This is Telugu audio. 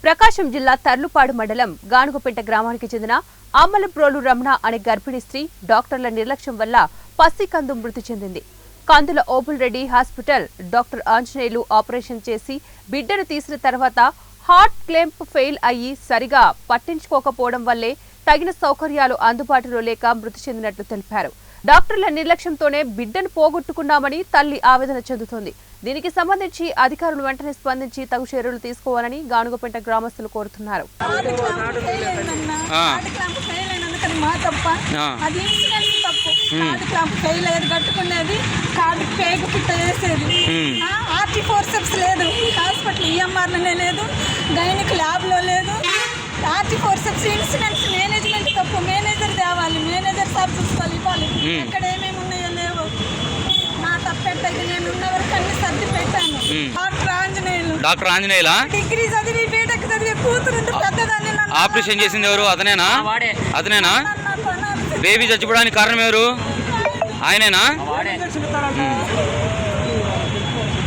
ప్రకాశం జిల్లా తర్లుపాడు మండలం గానుగపేట గ్రామానికి చెందిన అమ్మలప్రోలు రమణ అనే గర్భిణీ స్త్రీ డాక్టర్ల నిర్లక్ష్యం వల్ల పసికందు మృతి చెందింది. Kandula Obul Reddy hospital doctor Anjaneyulu operation చేసి బిడ్డను తీసిన తర్వాత హార్ట్ క్లాంప్ ఫెయిల్ అయ్యి సరిగా పట్టించుకోకపోవడం వల్లే తగిన సౌకర్యాలు అందుబాటులో లేక మృతి చెందినట్లు తెలిపారు. డాక్టర్ల నిర్లక్ష్యంతోనే బిడ్డను పోగొట్టుకున్నామని తల్లి ఆవేదన చెందుతోంది. దీనికి సంబంధించి అధికారులు వెంటనే స్పందించి తగు చర్యలు తీసుకోవాలని గానుగపేట గ్రామస్తులు కోరుతున్నారు. మేనేజ్మెంట్ తప్పు. మేనేజర్ తేవాలి, మేనేజర్ సార్ చూసుకోవాలి, ఇవ్వాలి. ఇక్కడ ఏమేమి ఉన్నాయో లేవు. నా తప్పెట్టయితే నేను ఉన్న వరకు అన్ని సర్ది పెట్టాను. డాక్టర్ ఆంజనేయులా డిగ్రీ చదివి బీటెక్ చదివి కూతురు పెద్దదాన్ని ఆపరేషన్ చేసింది ఎవరు? అతనేనా? బేబీ చచ్చిపోవడానికి కారణం ఎవరు? ఆయనేనా?